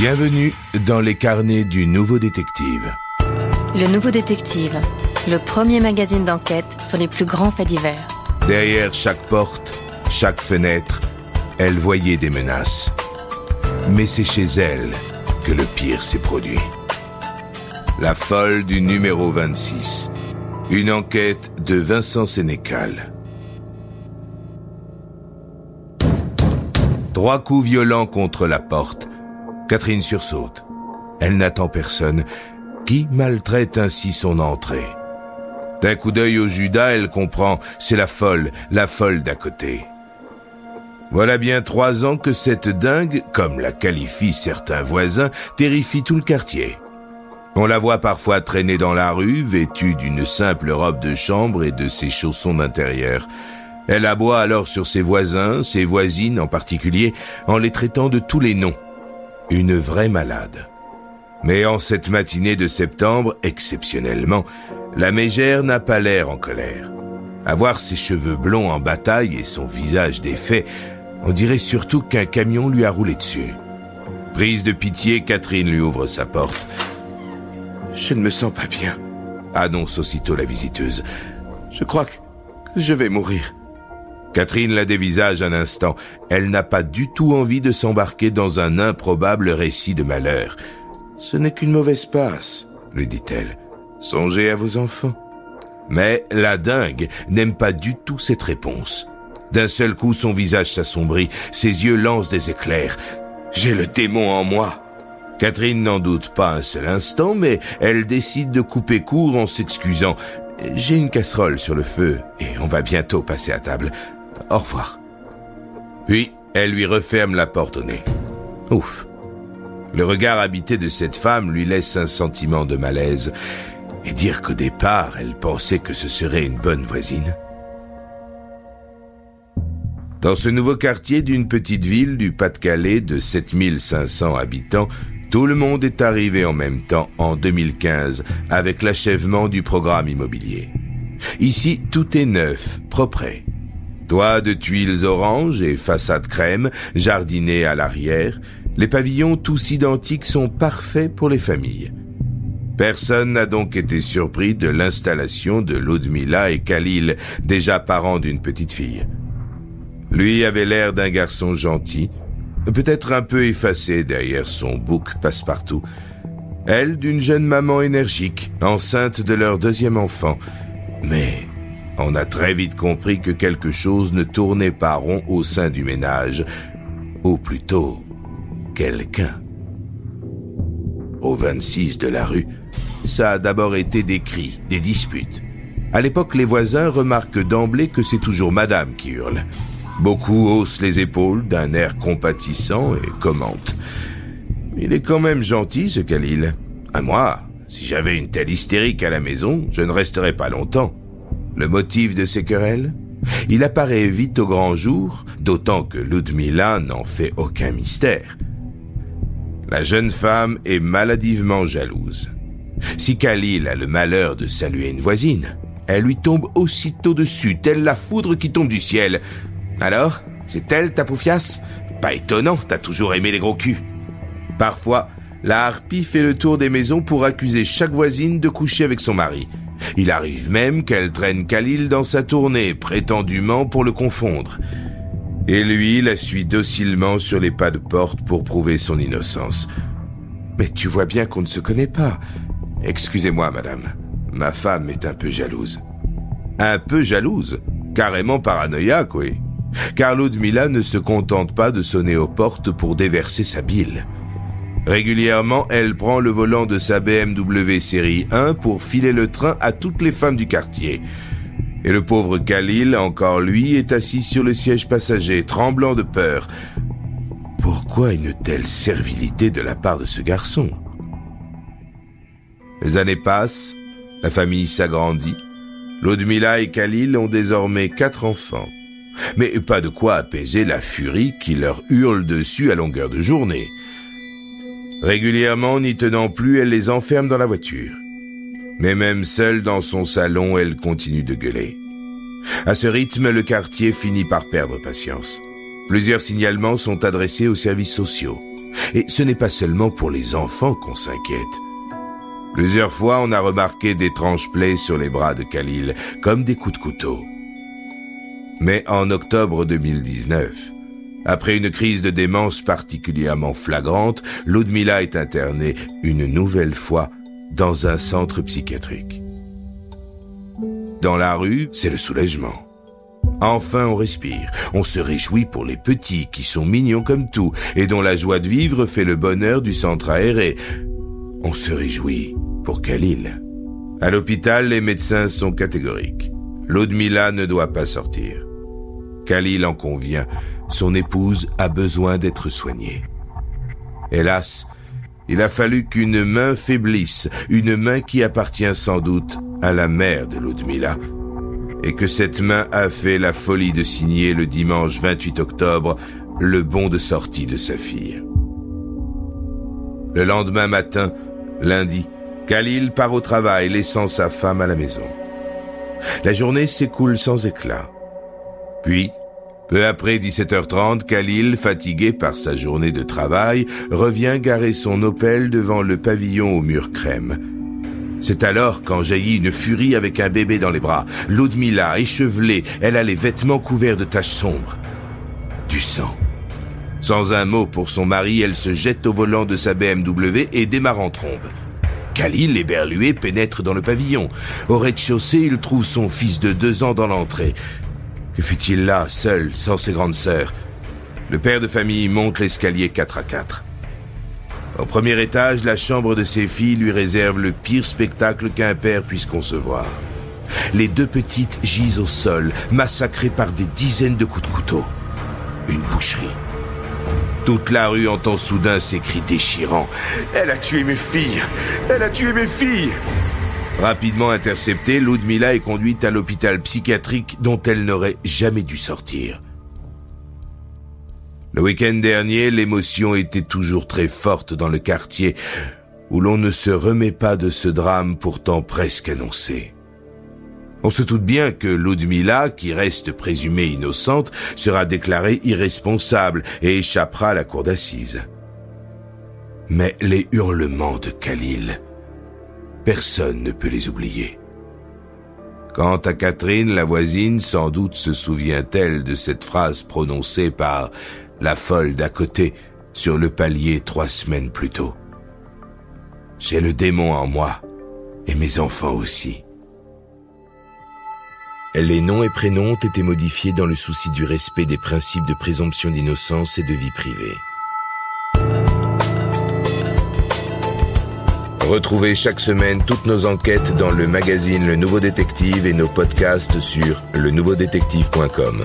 Bienvenue dans les carnets du Nouveau Détective. Le Nouveau Détective, le premier magazine d'enquête sur les plus grands faits divers. Derrière chaque porte, chaque fenêtre, elle voyait des menaces. Mais c'est chez elle que le pire s'est produit. La folle du numéro 26. Une enquête de Vincent Sénécal. 3 coups violents contre la porte. Catherine sursaute. Elle n'attend personne. Qui maltraite ainsi son entrée? D'un coup d'œil au Judas, elle comprend, c'est la folle d'à côté. Voilà bien 3 ans que cette dingue, comme la qualifient certains voisins, terrifie tout le quartier. On la voit parfois traîner dans la rue, vêtue d'une simple robe de chambre et de ses chaussons d'intérieur. Elle aboie alors sur ses voisins, ses voisines en particulier, en les traitant de tous les noms. Une vraie malade. Mais en cette matinée de septembre, exceptionnellement, la mégère n'a pas l'air en colère. À voir ses cheveux blonds en bataille et son visage défait, on dirait surtout qu'un camion lui a roulé dessus. Prise de pitié, Catherine lui ouvre sa porte. « Je ne me sens pas bien », annonce aussitôt la visiteuse. « Je crois que je vais mourir. » Catherine la dévisage un instant. Elle n'a pas du tout envie de s'embarquer dans un improbable récit de malheur. « Ce n'est qu'une mauvaise passe, » lui dit-elle. « Songez à vos enfants. » Mais la dingue n'aime pas du tout cette réponse. D'un seul coup, son visage s'assombrit, ses yeux lancent des éclairs. « J'ai le démon en moi !» Catherine n'en doute pas un seul instant, mais elle décide de couper court en s'excusant. « J'ai une casserole sur le feu et on va bientôt passer à table. Au revoir. » Puis, elle lui referme la porte au nez. Ouf. Le regard habité de cette femme lui laisse un sentiment de malaise. Et dire qu'au départ, elle pensait que ce serait une bonne voisine. Dans ce nouveau quartier d'une petite ville du Pas-de-Calais de 7500 habitants, tout le monde est arrivé en même temps en 2015 avec l'achèvement du programme immobilier. Ici, tout est neuf, propre. Toit de tuiles orange et façade crème, jardinet à l'arrière, les pavillons tous identiques sont parfaits pour les familles. Personne n'a donc été surpris de l'installation de Ludmila et Khalil, déjà parents d'une petite fille. Lui avait l'air d'un garçon gentil, peut-être un peu effacé derrière son bouc passe-partout. Elle d'une jeune maman énergique, enceinte de leur 2e enfant. Mais on a très vite compris que quelque chose ne tournait pas rond au sein du ménage. Ou plutôt, quelqu'un. Au 26 de la rue, ça a d'abord été des cris, des disputes. À l'époque, les voisins remarquent d'emblée que c'est toujours madame qui hurle. Beaucoup haussent les épaules d'un air compatissant et commentent. Il est quand même gentil, ce Khalil. À moi, si j'avais une telle hystérique à la maison, je ne resterais pas longtemps. Le motif de ces querelles? Il apparaît vite au grand jour, d'autant que Ludmila n'en fait aucun mystère. La jeune femme est maladivement jalouse. Si Khalil a le malheur de saluer une voisine, elle lui tombe aussitôt dessus, telle la foudre qui tombe du ciel. Alors, c'est elle ta poufiasse? Pas étonnant, t'as toujours aimé les gros culs. Parfois, la harpie fait le tour des maisons pour accuser chaque voisine de coucher avec son mari. Il arrive même qu'elle traîne Khalil dans sa tournée, prétendument pour le confondre. Et lui la suit docilement sur les pas de porte pour prouver son innocence. Mais tu vois bien qu'on ne se connaît pas. Excusez-moi, madame. Ma femme est un peu jalouse. Un peu jalouse? Carrément paranoïaque, oui. Car Ludmila ne se contente pas de sonner aux portes pour déverser sa bile. Régulièrement, elle prend le volant de sa BMW série 1 pour filer le train à toutes les femmes du quartier. Et le pauvre Khalil, encore lui, est assis sur le siège passager, tremblant de peur. Pourquoi une telle servilité de la part de ce garçon? Les années passent, la famille s'agrandit. Ludmila et Khalil ont désormais 4 enfants. Mais pas de quoi apaiser la furie qui leur hurle dessus à longueur de journée. Régulièrement, n'y tenant plus, elle les enferme dans la voiture. Mais même seule dans son salon, elle continue de gueuler. À ce rythme, le quartier finit par perdre patience. Plusieurs signalements sont adressés aux services sociaux. Et ce n'est pas seulement pour les enfants qu'on s'inquiète. Plusieurs fois, on a remarqué d'étranges plaies sur les bras de Khalil, comme des coups de couteau. Mais en octobre 2019, après une crise de démence particulièrement flagrante, Ludmila est internée une nouvelle fois dans un centre psychiatrique. Dans la rue, c'est le soulagement. Enfin, on respire. On se réjouit pour les petits qui sont mignons comme tout et dont la joie de vivre fait le bonheur du centre aéré. On se réjouit pour Khalil. À l'hôpital, les médecins sont catégoriques. Ludmila ne doit pas sortir. Khalil en convient. Son épouse a besoin d'être soignée. Hélas, il a fallu qu'une main faiblisse, une main qui appartient sans doute à la mère de Ludmila, et que cette main a fait la folie de signer le dimanche 28 octobre le bon de sortie de sa fille. Le lendemain matin, lundi, Khalil part au travail, laissant sa femme à la maison. La journée s'écoule sans éclat. Puis, peu après 17h30, Khalil, fatigué par sa journée de travail, revient garer son Opel devant le pavillon au mur crème. C'est alors qu'en jaillit une furie avec un bébé dans les bras. Ludmila, échevelée, elle a les vêtements couverts de taches sombres. Du sang. Sans un mot pour son mari, elle se jette au volant de sa BMW et démarre en trombe. Khalil, éberlué, pénètre dans le pavillon. Au rez-de-chaussée, il trouve son fils de 2 ans dans l'entrée. Que fait-il là, seul, sans ses grandes sœurs? Le père de famille monte l'escalier 4 à 4. Au premier étage, la chambre de ses filles lui réserve le pire spectacle qu'un père puisse concevoir. Les 2 petites gisent au sol, massacrées par des dizaines de coups de couteau. Une boucherie. Toute la rue entend soudain ces cris déchirants. « Elle a tué mes filles! Elle a tué mes filles !» Rapidement interceptée, Ludmila est conduite à l'hôpital psychiatrique dont elle n'aurait jamais dû sortir. Le week-end dernier, l'émotion était toujours très forte dans le quartier où l'on ne se remet pas de ce drame pourtant presque annoncé. On se doute bien que Ludmila, qui reste présumée innocente, sera déclarée irresponsable et échappera à la cour d'assises. Mais les hurlements de Khalil, personne ne peut les oublier. Quant à Catherine, la voisine, sans doute se souvient-elle de cette phrase prononcée par la folle d'à côté sur le palier 3 semaines plus tôt. « J'ai le démon en moi, et mes enfants aussi. » Les noms et prénoms ont été modifiés dans le souci du respect des principes de présomption d'innocence et de vie privée. Retrouvez chaque semaine toutes nos enquêtes dans le magazine Le Nouveau Détective et nos podcasts sur lenouveaudétective.com.